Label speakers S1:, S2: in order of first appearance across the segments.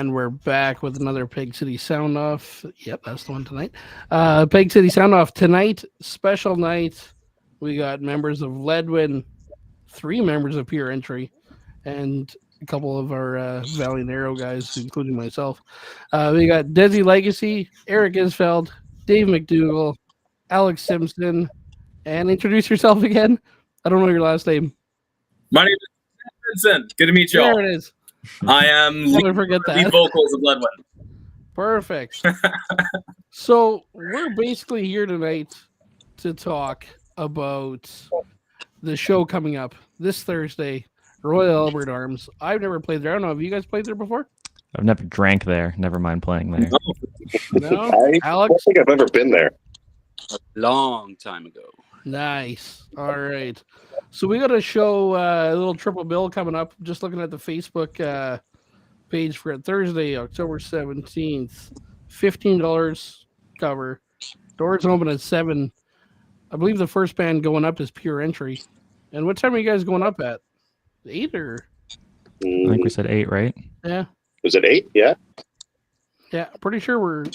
S1: And we're back with another Peg City Soundoff. Yep, that's the one tonight. Peg City Soundoff tonight, special night. We got members of Leddwyn, 3 members of Pure Entry, and a couple of our Valley Narrow guys, including myself. We got Desi Legacy, Eric Isfeld, Dave McDougall, Alex Simpson, and introduce yourself again. I don't know your last name.
S2: My name is Vincent. Good to meet you all.
S1: There it is.
S2: I am
S1: Never forget that.
S2: lead vocals of Leddwyn.
S1: Perfect. So we're basically here tonight to talk about the show coming up this Thursday, Royal Albert Arms. I've never played there. I don't know. Have you guys played there before?
S3: I've never drank there. Never mind playing there.
S1: No?
S4: I
S1: Alex?
S4: don't think I've ever been there.
S5: A long time ago.
S1: Nice. All right. So we got a show, a little triple bill coming up. Just looking at the Facebook page for it. Thursday, October 17th. $15 cover. Doors open at 7. I believe the first band going up is Pure Entry. And what time are you guys going up at? 8 or?
S3: I think we said 8, right?
S1: Yeah.
S4: Was it 8? Yeah.
S1: Yeah, pretty sure we're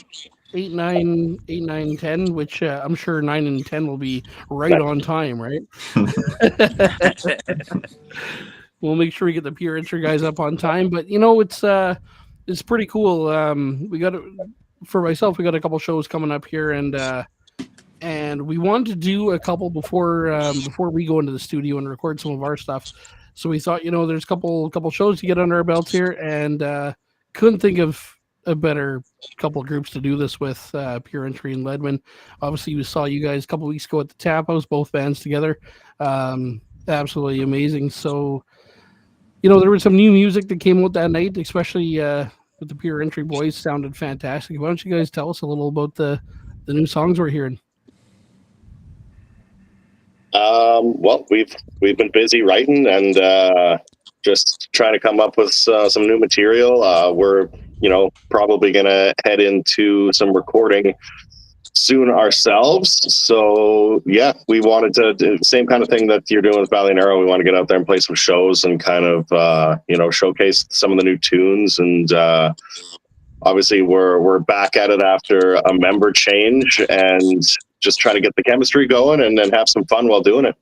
S1: 8, 9, 10, which I'm sure 9 and 10 will be right on time, right? We'll make sure we get the Pure Entry guys up on time. But you know, it's pretty cool. We got for myself, we got a couple shows coming up here, and we wanted to do a couple before we go into the studio and record some of our stuff. So we thought, you know, there's a couple shows to get under our belts here, and couldn't think of a better couple of groups to do this with, Pure Entry and Leddwyn. Obviously, we saw you guys a couple weeks ago at the Tap House, both bands together. Absolutely amazing. So, you know, there was some new music that came out that night, especially with the Pure Entry boys. Sounded fantastic. Why don't you guys tell us a little about the new songs we're hearing?
S4: Well, we've been busy writing and just trying to come up with some new material. We're probably gonna head into some recording soon ourselves. So yeah, we wanted to do the same kind of thing that you're doing with Valley Narrow. We want to get out there and play some shows and kind of showcase some of the new tunes. And obviously we're back at it after a member change and just try to get the chemistry going and then have some fun while doing it.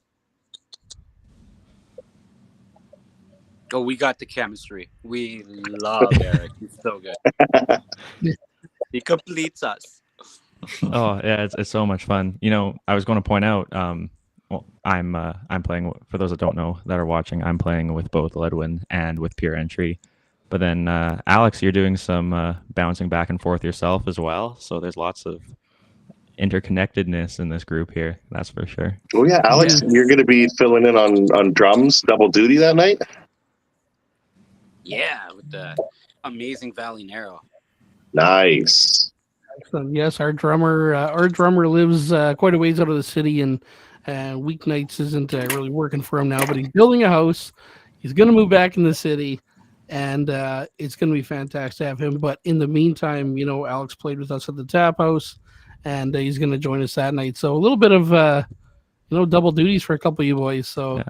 S5: Oh, we got the chemistry. We love Eric. He's so good. He completes us.
S3: Oh yeah, it's so much fun. You know, I was going to point out. Well, I'm playing. For those that don't know that are watching, I'm playing with both Leddwyn and with Pure Entry. But then Alex, you're doing some bouncing back and forth yourself as well. So there's lots of interconnectedness in this group here. That's for sure.
S4: Oh yeah, Alex, you're going to be filling in on drums, double duty that night.
S5: Yeah, with the amazing Valley Narrow.
S4: Nice.
S1: Excellent. Yes, our drummer lives quite a ways out of the city, and weeknights isn't really working for him now. But he's building a house. He's going to move back in the city, and it's going to be fantastic to have him. But in the meantime, you know, Alex played with us at the Tap House, and he's going to join us that night. So a little bit of double duties for a couple of you boys. So. Yeah.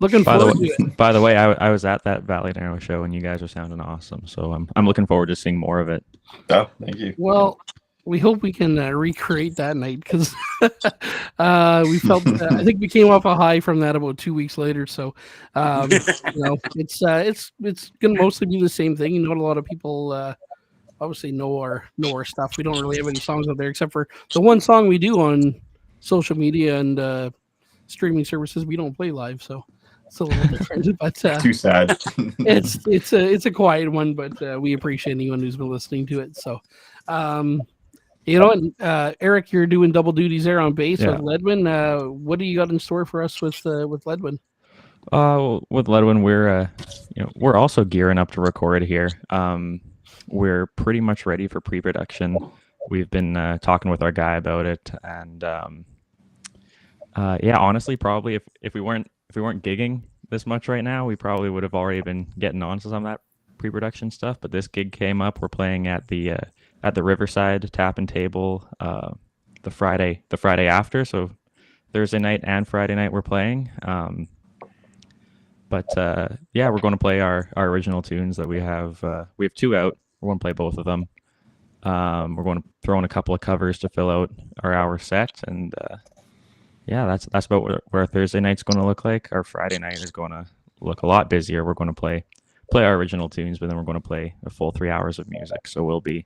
S1: Looking forward to it.
S3: By the way, I was at that Valley Narrow show and you guys are sounding awesome. So I'm looking forward to seeing more of it.
S6: Oh, thank you.
S1: Well, we hope we can recreate that night because we felt I think we came off a high from that about 2 weeks later. So it's going to mostly be the same thing. You know, a lot of people obviously know our stuff. We don't really have any songs out there except for the one song we do on social media and streaming services. We don't play live, so. It's a little different, but
S6: too sad.
S1: it's a quiet one, but we appreciate anyone who's been listening to it. So, Eric, you're doing double duties there on bass with Leddwyn. What do you got in store for us with Leddwyn?
S3: With Leddwyn, we're also gearing up to record here. We're pretty much ready for pre-production. We've been talking with our guy about it, and honestly, probably if we weren't gigging this much right now, we probably would have already been getting on to some of that pre-production stuff. But this gig came up. We're playing at the Riverside Tap and Table the Friday after. So Thursday night and Friday night we're playing. We're going to play our original tunes that we have. We have 2 out. We're going to play both of them. We're going to throw in a couple of covers to fill out our hour set, and yeah, that's about what our Thursday night's going to look like. Our Friday night is going to look a lot busier. We're going to play our original tunes, but then we're going to play a full 3 hours of music. So we'll be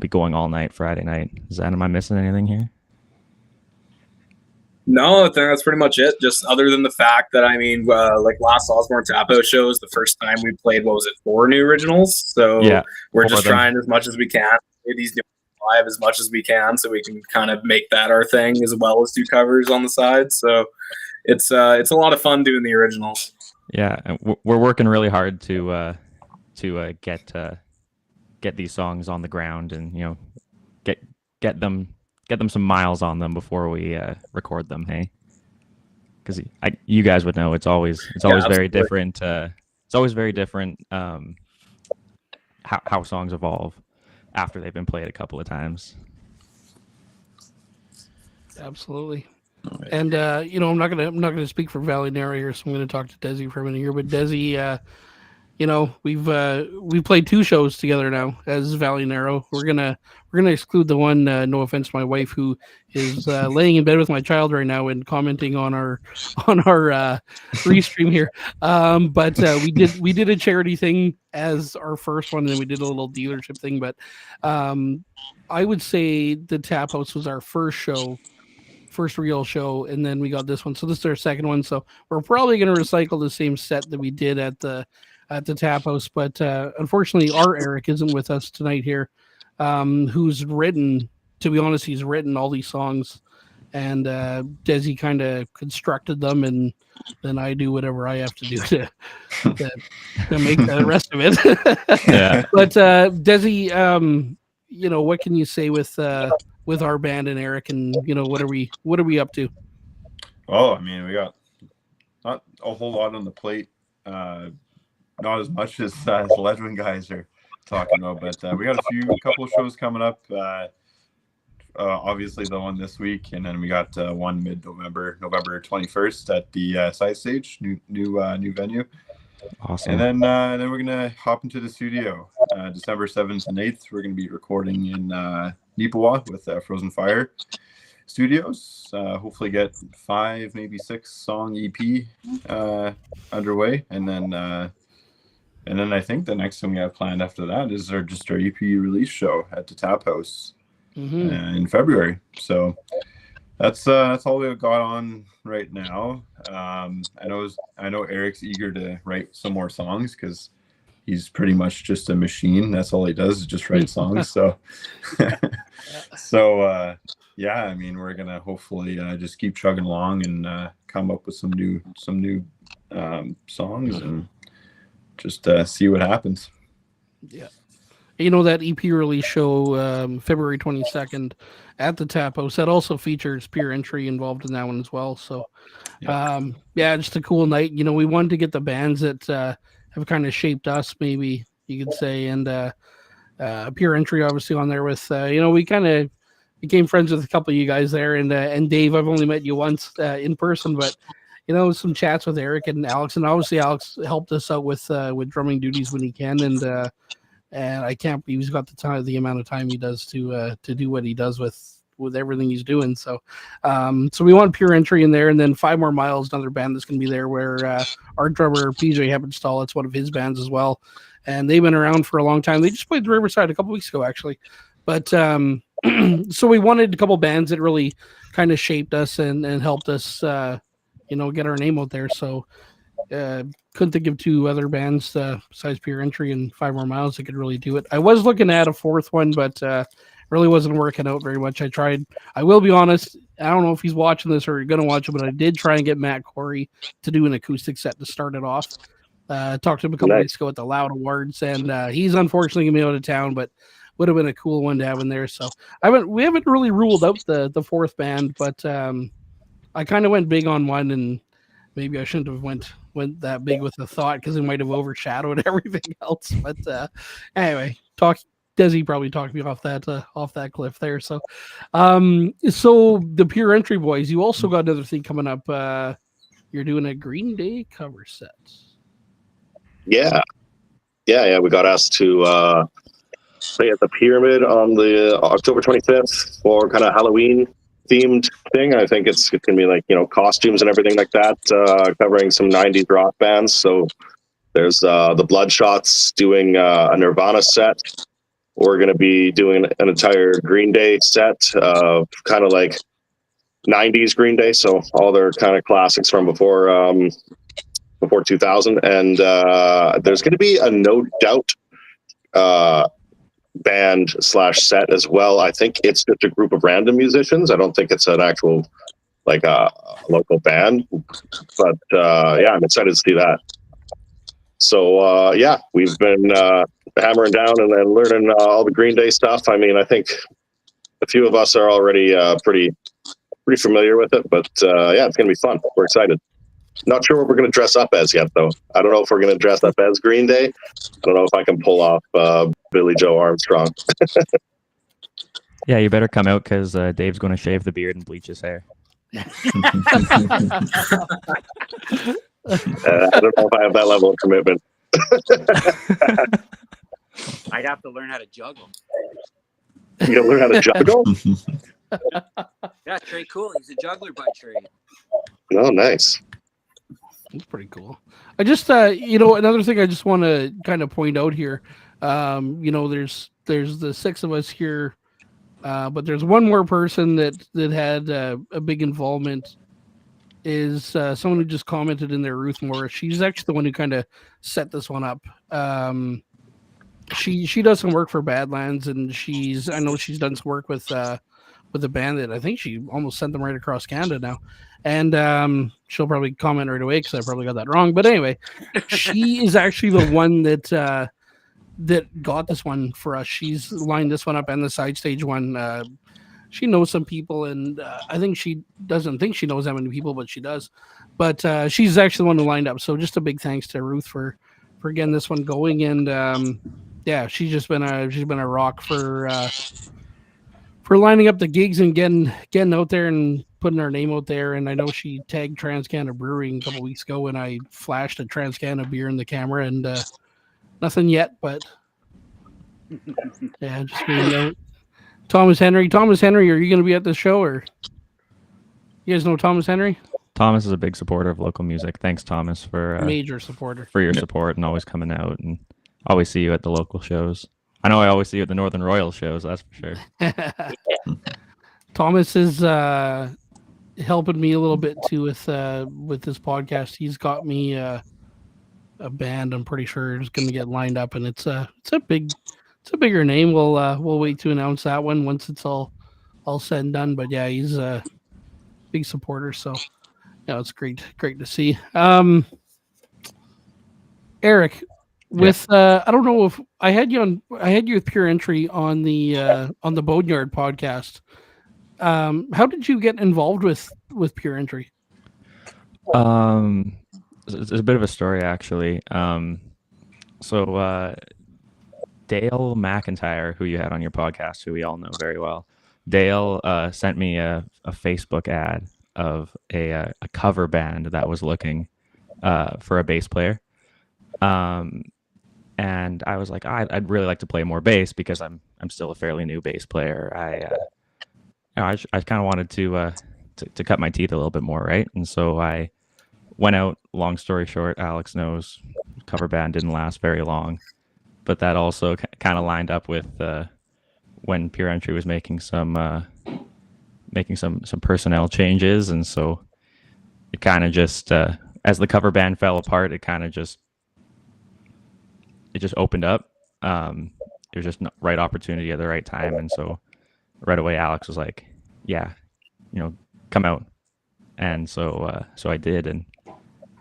S3: going all night Friday night. Am I missing anything here?
S2: No, I think that's pretty much it. Just other than the fact that, I mean, like last Osborne Tap House shows, the first time we played, what was it, 4 new originals? So
S3: Yeah,
S2: we're
S3: 4
S2: just
S3: of them.
S2: trying as much as we can, play these new live as much as we can, so we can kind of make that our thing, as well as do covers on the side. So it's a lot of fun doing the originals.
S3: Yeah, and we're working really hard to get these songs on the ground, and get them some miles on them before we record them. Hey, because you guys would know it's always very
S2: absolutely.
S3: different. It's always very different how songs evolve after they've been played a couple of times.
S1: Absolutely. And I'm not gonna speak for Valley Narrow here, so I'm gonna talk to Desi for a minute here. But Desi, we've played 2 shows together now as Valley Narrow. We're gonna exclude the one. No offense to my wife, who is laying in bed with my child right now and commenting on our restream here. But we did a charity thing as our first one, and then we did a little dealership thing. But I would say the Tap House was our first real show, and then we got this one. So this is our second one. So we're probably going to recycle the same set that we did at the Tap House. But unfortunately, our Eric isn't with us tonight here, who's written, to be honest, he's written all these songs, and Desi kind of constructed them, and then I do whatever I have to do to make the rest of it.
S3: Yeah.
S1: But Desi, what can you say with our band and Eric, and what are we up to?
S6: Well, I mean, we got not a whole lot on the plate, not as much as the Leddwyn guys are talking about, but we got a couple of shows coming up. Obviously the one this week, and then we got one mid-November, November 21st at the Side Stage, new venue.
S3: Awesome.
S6: And then we're gonna hop into the studio December 7th and 8th. We're gonna be recording in Nipawa with Frozen Fire Studios. Hopefully get 5, maybe 6 song EP underway, and then I think the next thing we have planned after that is our EP release show at the Tap House in February. So that's all we've got on right now. I know Eric's eager to write some more songs, because he's pretty much just a machine. That's all he does, is just write songs. So yeah, I mean, we're gonna hopefully just keep chugging along and come up with some new songs, and just see what happens.
S1: Yeah. That EP release show, February 22nd at the Tap House, that also features Peer Entry involved in that one as well. So, just a cool night. We wanted to get the bands that have kind of shaped us, maybe you could say, and Peer Entry obviously on there with, we kind of became friends with a couple of you guys there, and Dave, I've only met you once in person, but some chats with Eric and Alex, and obviously Alex helped us out with drumming duties when he can, and I can't believe he's got the amount of time he does to do what he does with everything he's doing. So we want Pure Entry in there, and then 5 More Miles, another band that's going to be there, where our drummer PJ Heppenstall, it's one of his bands as well, and they've been around for a long time. They just played the Riverside a couple weeks ago, actually. But so we wanted a couple bands that really kind of shaped us and helped us get our name out there. So couldn't think of 2 other bands besides Pure Entry and 5 More Miles that could really do it. I was looking at a 4th one, but really wasn't working out very much. I tried. I will be honest, I don't know if he's watching this or going to watch it, but I did try and get Matt Corey to do an acoustic set to start it off. Talked to him a couple weeks ago at the Loud Awards, and he's unfortunately going to be out of town, but would have been a cool one to have in there. So we haven't really ruled out the 4th band, but I kind of went big on one, and maybe I shouldn't have went that big with the thought, because it might have overshadowed everything else. But anyway, Desi probably talked me off that cliff there. So so the Pure Entry boys, you also got another thing coming up. You're doing a Green Day cover set.
S4: Yeah. We got asked to play at the Pyramid on the October 25th for kind of Halloween themed thing. I think it's going to be like, costumes and everything like that, covering some 90s rock bands. So there's the Bloodshots doing a Nirvana set. We're going to be doing an entire Green Day set, kind of like 90s Green Day. So all their kind of classics from before 2000. And there's going to be a No Doubt band / set as well. I think it's just a group of random musicians. I don't think it's an actual like a local band, but yeah, I'm excited to see that. So yeah, we've been hammering down and then learning all the Green Day stuff. I mean, I think a few of us are already pretty familiar with it, but yeah, it's gonna be fun. We're excited. Not sure what we're gonna dress up as yet, though. I don't know if we're gonna dress up as Green Day. I don't know if I can pull off Billy Joe Armstrong.
S3: Yeah, you better come out because Dave's going to shave the beard and bleach his hair.
S4: I don't know if I have that level of commitment.
S5: I'd have to learn how to juggle.
S4: You gotta learn how to juggle?
S5: Yeah, Trey Cool. He's a juggler by trade.
S4: Oh, nice.
S1: That's pretty cool. I just, another thing I just want to kind of point out here. There's the 6 of us here, but there's one more person that had a big involvement. Is someone who just commented in there, Ruth Morris. She's actually the one who kind of set this one up. She does some work for Badlands, and I know she's done some work with the band that I think she almost sent them right across Canada now. And she'll probably comment right away because I probably got that wrong. But anyway, she is actually the one that got this one for us. She's lined this one up and the side stage one. She knows some people, and I think she doesn't think she knows that many people, but she does. But she's actually the one who lined up. So just a big thanks to Ruth for getting this one going. And yeah, she's been a rock for lining up the gigs and getting out there and putting her name out there. And I know she tagged Transcanada Brewing a couple weeks ago when I flashed a Transcanada beer in the camera, and nothing yet, but yeah, just being out. Thomas Henry, are you going to be at the show, or you guys know Thomas Henry?
S3: Thomas is a big supporter of local music. Thanks, Thomas, for
S1: major supporter
S3: for your support and always coming out, and always see you at the local shows. I know I always see you at the Northern Royal shows. That's for sure.
S1: Thomas is helping me a little bit too with this podcast. He's got me a band. I'm pretty sure is going to get lined up, and it's a bigger name. We'll wait to announce that one once it's all said and done. But yeah, he's a big supporter. So yeah, it's great to see. Eric, with I don't know if I had you with Pure Entry on the Boneyard podcast. How did you get involved with Pure Entry?
S3: It's a bit of a story, actually. So Dale McIntyre, who you had on your podcast, who we all know very well, Dale sent me a Facebook ad of a cover band that was looking for a bass player. And I was like, I'd really like to play more bass because I'm still a fairly new bass player. I kind of wanted to cut my teeth a little bit more, right? And so I went out. Long story short, Alex knows, cover band didn't last very long, but that also kind of lined up with when Pure Entry was making some personnel changes, and so it kind of just as the cover band fell apart, it just opened up. It was just the right opportunity at the right time, and so right away Alex was like, yeah, come out. And so I did, and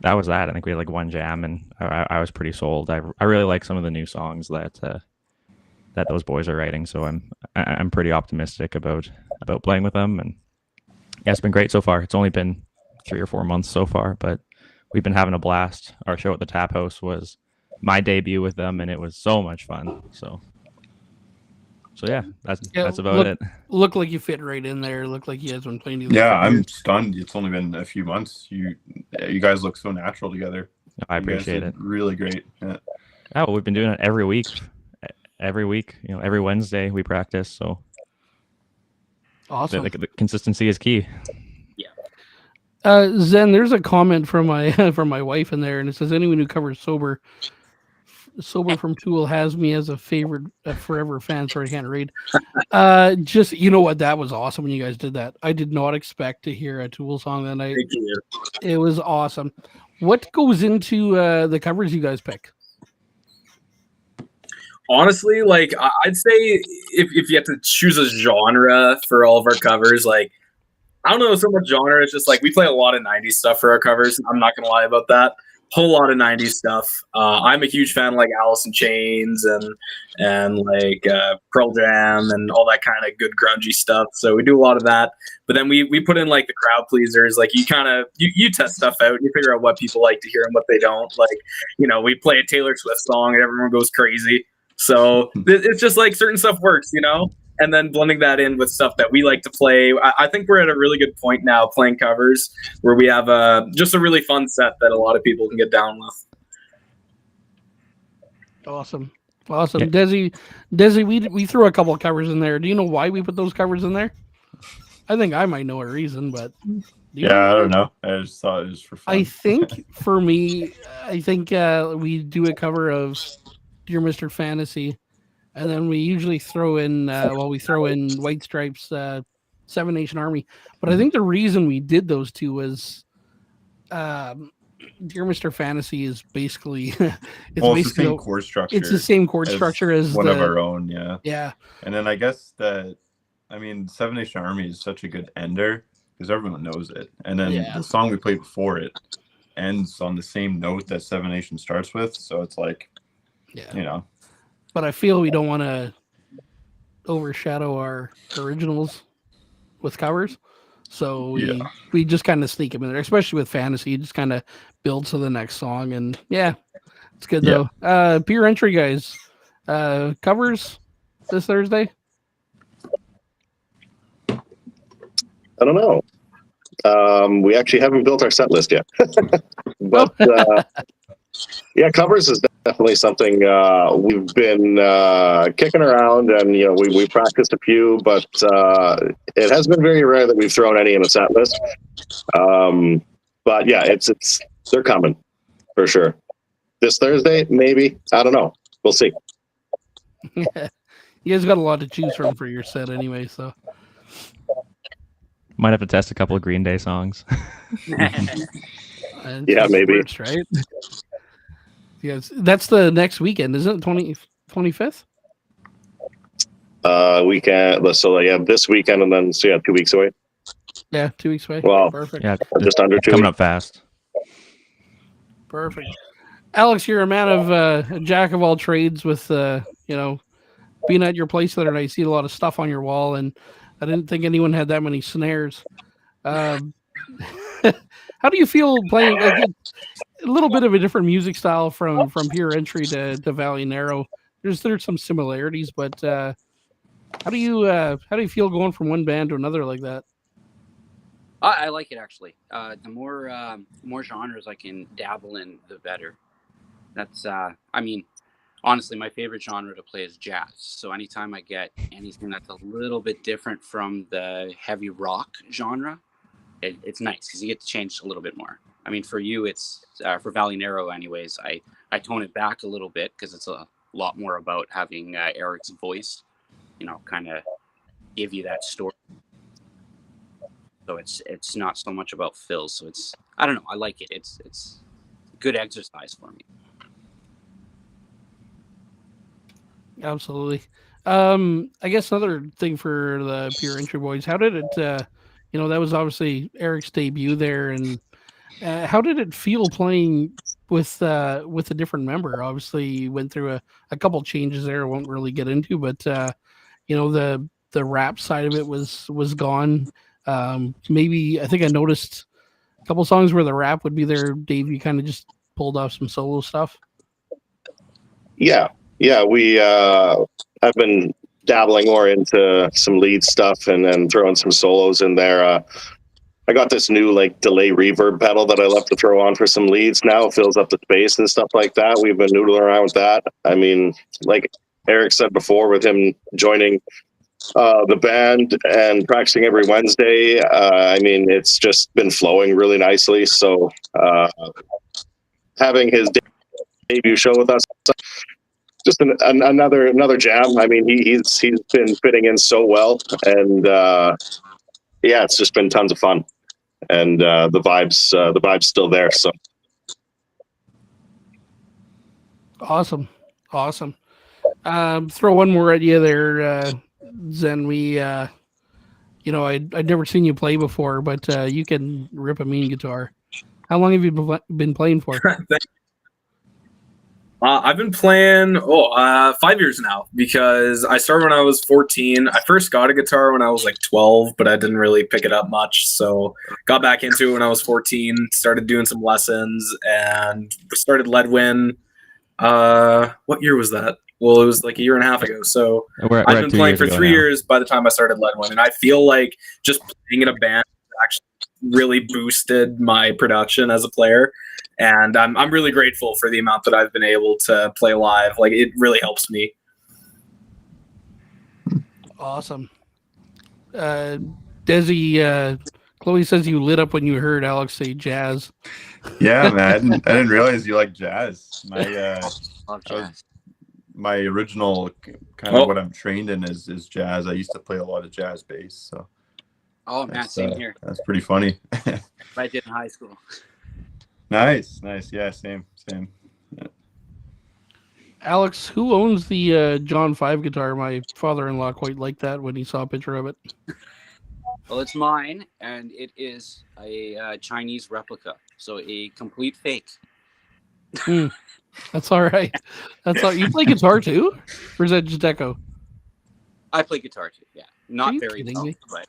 S3: that was that. I think we had like one jam, and I was pretty sold. I really like some of the new songs that those boys are writing, so I'm pretty optimistic about playing with them. And yeah, it's been great so far. It's only been 3 or 4 months so far, but we've been having a blast. Our show at the Tap House was my debut with them, and it was so much fun. So yeah, that's about it.
S1: Look like you fit right in there. Look like you guys been playing.
S6: Yeah, I'm stunned. It's only been a few months. You guys look so natural together.
S3: I appreciate it.
S6: Really great. Yeah.
S3: Oh, we've been doing it every week every week. Every Wednesday we practice. So
S1: Awesome.
S3: the consistency is key.
S1: Zen, there's a comment from my from my wife in there, and it says anyone who covers sober from Tool has me as a favorite forever fan. Sorry, I can't read. Just what, that was awesome when you guys did that. I did not expect to hear a Tool song that night.
S2: Thank you.
S1: It was awesome. What goes into the covers you guys pick?
S2: Honestly, like I'd say if you have to choose a genre for all of our covers, like I don't know so much genre. It's just like we play a lot of 90s stuff for our covers. I'm not gonna lie about that. Whole lot of 90s stuff. I'm a huge fan of like Alice in Chains and like Pearl Jam and all that kind of good grungy stuff. So we do a lot of that. But then we put in like the crowd pleasers. Like you kind of you test stuff out. You figure out what people like to hear and what they don't. Like we play a Taylor Swift song and everyone goes crazy. So it's just like certain stuff works, and then blending that in with stuff that we like to play. I think we're at a really good point now playing covers where we have just a really fun set that a lot of people can get down with.
S1: Awesome.
S3: Yeah.
S1: Desi, we threw a couple of covers in there. Do you know why we put those covers in there? I think I might know a reason, but
S6: I don't know. I just thought it was for fun.
S1: I think for me, we do a cover of Dear Mr. Fantasy, and then we usually throw in White Stripes, Seven Nation Army. But I think the reason we did those two was Dear Mr. Fantasy is basically
S6: it's the same chord structure.
S1: It's the same chord structure as
S6: one of our own, yeah.
S1: Yeah.
S6: And then I guess Seven Nation Army is such a good ender because everyone knows it. And then the song we played before it ends on the same note that Seven Nation starts with. So it's like, But I feel we don't want to overshadow our originals with covers. So we just kind of sneak them in there, especially with fantasy. You just kind of build to the next song. And it's good though. Peer entry guys, covers this Thursday?
S4: I don't know. We actually haven't built our set list yet. But covers is definitely something we've been kicking around, and we practiced a few, but it has been very rare that we've thrown any in a set list. But it's they're coming for sure. This Thursday, maybe. I don't know. We'll see.
S1: You guys got a lot to choose from for your set anyway, so
S3: might have to test a couple of Green Day songs.
S4: Maybe.
S1: Works, right? Yes, that's the next weekend, isn't it? 25th?
S4: Weekend. So this weekend, and then 2 weeks away.
S1: Yeah, 2 weeks away.
S4: Well,
S1: perfect.
S3: Yeah,
S4: just under 2
S3: coming
S4: weeks.
S3: up fast.
S1: Perfect. Alex, you're a man of a jack of all trades. With being at your place the other night, I see a lot of stuff on your wall, and I didn't think anyone had that many snares. How do you feel playing a little bit of a different music style from Pure Entry to Valley Narrow? There's some similarities, but how do you feel going from one band to another like that?
S5: I like it actually. The more genres I can dabble in, the better. That's honestly, my favorite genre to play is jazz. So anytime I get anything that's a little bit different from the heavy rock genre, it's nice because you get to change a little bit more. I mean, for you, it's for Valley Narrow anyways, I tone it back a little bit because it's a lot more about having Eric's voice, kind of give you that story. So it's not so much about Phil. So I don't know. I like it. It's good exercise for me.
S1: Absolutely. I guess another thing for the Pure Entry boys, how did it, that was obviously Eric's debut there, and how did it feel playing with a different member? Obviously, you went through a couple changes there. I won't really get into, but the rap side of it was gone. Maybe I think I noticed a couple songs where the rap would be there. Dave, you kind of just pulled off some solo stuff.
S4: Yeah, we have been dabbling more into some lead stuff and then throwing some solos in there. I got this new delay reverb pedal that I love to throw on for some leads now. It fills up the space and stuff like that. We've been noodling around with that. I mean, Eric said before, with him joining the band and practicing every Wednesday, I mean, it's just been flowing really nicely. So having his debut show with us, just another jam. I mean, he's been fitting in so well, and yeah, it's just been tons of fun, and the vibe's still there. So
S1: Awesome. Throw one more at you there, Zen. I'd never seen you play before, but you can rip a mean guitar. How long have you been playing for?
S2: I've been playing 5 years now, because I started when I was 14. I first got a guitar when I was like 12, but I didn't really pick it up much. So got back into it when I was 14, started doing some lessons, and started Leddwyn. What year was that? Well, it was like a year and a half ago. So
S3: We're
S2: I've
S3: at
S2: been
S3: 2
S2: playing
S3: years
S2: for
S3: ago
S2: 3
S3: now.
S2: years by the time I started Leddwyn, and I feel like just playing in a band actually really boosted my production as a player. And I'm really grateful for the amount that I've been able to play live. Like, it really helps me.
S1: Awesome. Desi, Chloe says you lit up when you heard Alex say jazz.
S6: Yeah, man. I didn't realize you like jazz.
S5: Love jazz.
S6: My original kind of what I'm trained in is jazz. I used to play a lot of jazz bass, so
S5: Oh man, same here.
S6: that's pretty funny.
S5: I did in high school.
S6: Nice. Yeah, same. Yeah.
S1: Alex, who owns the John 5 guitar? My father-in-law quite liked that when he saw a picture of it.
S5: Well, it's mine, and it is a Chinese replica, so a complete fake.
S1: That's all right. That's all. You play guitar too, or is that just deco?
S5: I play guitar too. Yeah, not
S1: you
S5: very
S1: kidding
S5: well,
S1: me?
S5: but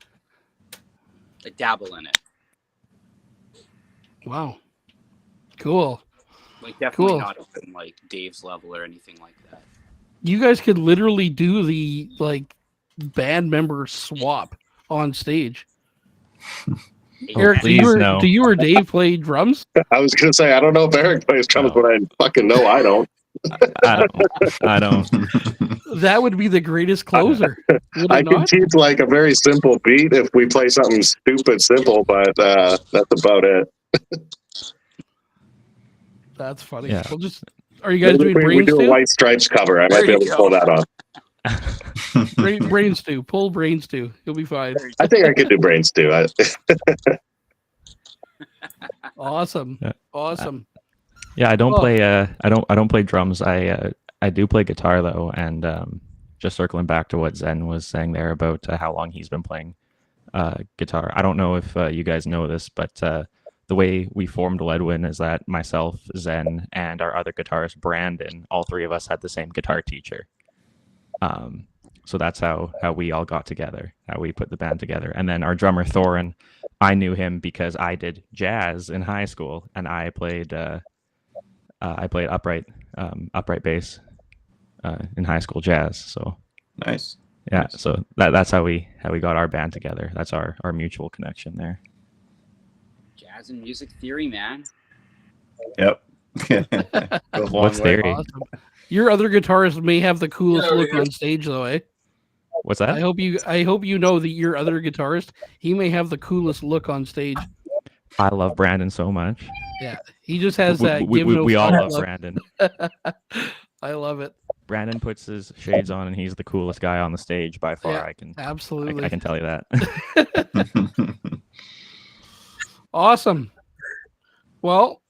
S5: I dabble in it.
S1: Wow, cool.
S5: Like definitely
S1: Cool.
S5: not open like Dave's level or anything like that.
S1: You guys could literally do the band member swap on stage. Eric,
S3: please, no.
S1: do you or Dave play drums?
S4: I was gonna say, I don't know if Eric plays drums,
S3: No.
S4: but I fucking know I don't.
S3: I don't.
S1: That would be the greatest closer. Would
S4: I
S1: it
S4: can
S1: not?
S4: teach like a very simple beat if we play something stupid simple, but that's about it.
S1: That's funny.
S3: Yeah.
S1: We'll just. Are you guys doing
S4: we
S1: brains
S4: do a
S1: stew?
S4: White Stripes cover. I might
S5: There
S4: be
S5: you
S4: able to
S5: go.
S4: pull that off.
S1: Brain stew. Pull brain stew. You'll be fine.
S4: I think I could do brains too.
S1: Awesome.
S3: Yeah.
S1: Awesome.
S3: Yeah, I don't
S1: Oh.
S3: play. I don't play drums. I do play guitar though, and just circling back to what Zen was saying there about how long he's been playing guitar. I don't know if you guys know this, but the way we formed Leddwyn is that myself, Zen, and our other guitarist Brandon, all three of us had the same guitar teacher. So that's how we all got together, how we put the band together. And then our drummer Thorin, I knew him because I did jazz in high school, and I played upright bass in high school jazz. So
S6: Nice.
S3: yeah, so that's how we got our band together. That's our mutual connection there.
S5: Jazz and music theory, man.
S6: Yep. Goes a long
S3: What's
S6: way.
S3: theory?
S1: Awesome. Your other guitarist may have the coolest look on stage, though, eh?
S3: What's
S1: I
S3: that?
S1: hope you know that your other guitarist, he may have the coolest look on stage.
S3: I love Brandon so much.
S1: Yeah, he just has that.
S3: We all
S1: fuck
S3: love
S1: look.
S3: Brandon.
S1: I love it.
S3: Brandon puts his shades on, and he's the coolest guy on the stage by far.
S1: Yeah,
S3: I can
S1: Absolutely.
S3: tell you that.
S1: Awesome. Well,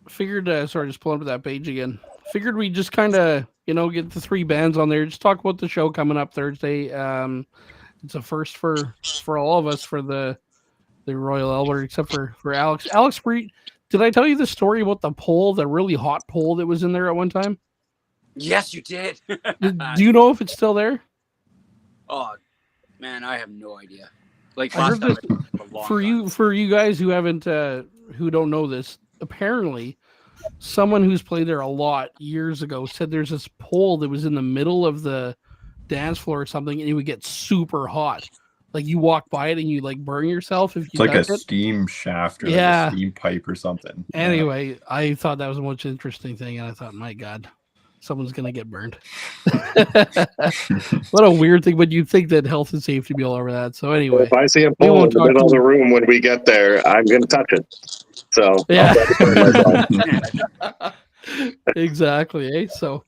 S1: figured. Sorry, just pulling up that page again. Figured we just kind of, get the three bands on there. Just talk about the show coming up Thursday. It's a first for all of us for the Royal Albert, except for Alex. Alex, did I tell you the story about the pole, the really hot pole that was in there at one time?
S5: Yes, you did.
S1: Do you know if it's still there?
S5: Oh man, I have no idea. Like
S1: I
S5: last
S1: heard
S5: time I was
S1: for you guys who haven't who don't know this, apparently someone who's played there a lot years ago said there's this pole that was in the middle of the dance floor or something, and it would get super hot. Like you walk by it and you burn yourself if you
S6: It's like a
S1: touch it.
S6: steam shaft or
S1: Yeah.
S6: like a steam pipe or something.
S1: Anyway, I thought that was the most interesting thing, and I thought, my God. someone's gonna get burned. What a weird thing, but you'd think that health and safety be all over that. So anyway,
S4: If I see a
S1: we
S4: pole in
S1: won't
S4: the
S1: talk
S4: middle of
S1: too-
S4: the room when we get there, I'm going to touch it. So
S1: Yeah.
S4: I'll try to protect myself.
S1: Exactly. Eh? So,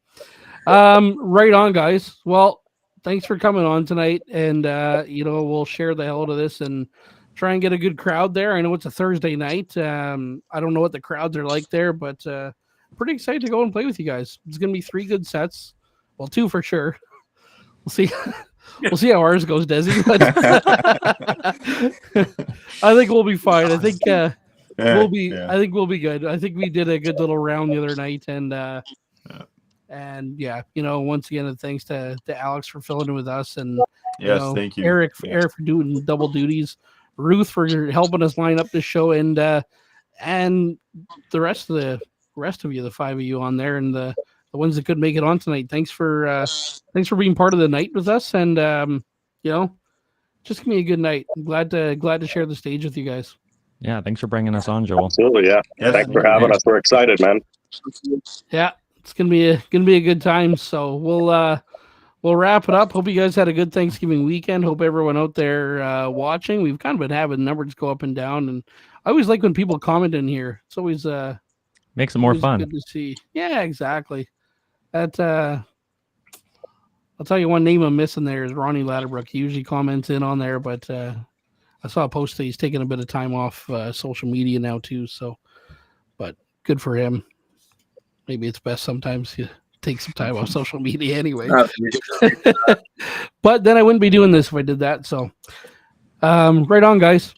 S1: right on, guys. Well, thanks for coming on tonight, and we'll share the hell out of this and try and get a good crowd there. I know it's a Thursday night. I don't know what the crowds are like there, but pretty excited to go and play with you guys. It's gonna be 3 good sets. Well, 2 for sure. We'll see. We'll see how ours goes, Desi. But I think we'll be fine. I think we'll be.
S6: Yeah.
S1: I think we'll be good. I think we did a good little round the other night, and once again, thanks to Alex for filling in with us, and
S6: Yes, thank you.
S1: Eric
S6: Yeah.
S1: Eric for doing double duties, Ruth for helping us line up this show, and the rest of you, the 5 of you on there, and the ones that couldn't make it on tonight. Thanks for being part of the night with us, and just give me a good night. I'm glad to share the stage with you guys.
S3: Yeah, thanks for bringing us on, Joel.
S4: Absolutely, yeah.
S6: Yes,
S4: Thanks for having us. We're excited, man.
S1: Yeah, it's gonna be a good time. So we'll wrap it up. Hope you guys had a good Thanksgiving weekend. Hope everyone out there watching. We've kind of been having numbers go up and down, and I always like when people comment in here. It's always
S3: Makes it more
S1: always
S3: fun.
S1: good to see. Yeah, exactly. That I'll tell you one name I'm missing there is Ronnie Ladderbrook. He usually comments in on there, but I saw a post that he's taking a bit of time off social media now too. So, but good for him. Maybe it's best sometimes you take some time off social media anyway. But then I wouldn't be doing this if I did that. So, right on, guys.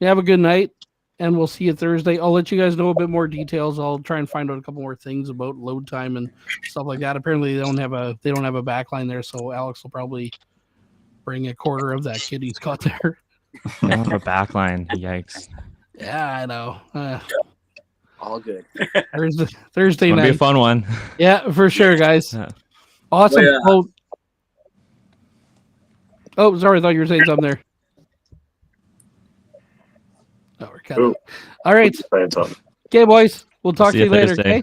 S1: You have a good night, and we'll see you Thursday. I'll let you guys know a bit more details. I'll try and find out a couple more things about load time and stuff like that. Apparently, they don't have a backline there, so Alex will probably bring a quarter of that kid he's got there.
S3: They don't have a backline. Yikes.
S1: Yeah, I know.
S5: All good.
S1: Thursday
S3: It'll be a
S1: night.
S3: fun one.
S1: Yeah, for sure, guys.
S3: Yeah.
S1: Awesome.
S2: Oh, yeah.
S1: Oh, sorry. I thought you were saying something there. Oh, we're cut out. All right.
S4: Saying something.
S1: Okay, boys. We'll talk
S3: See
S1: to
S3: you
S1: you later,
S3: Thursday.
S1: okay?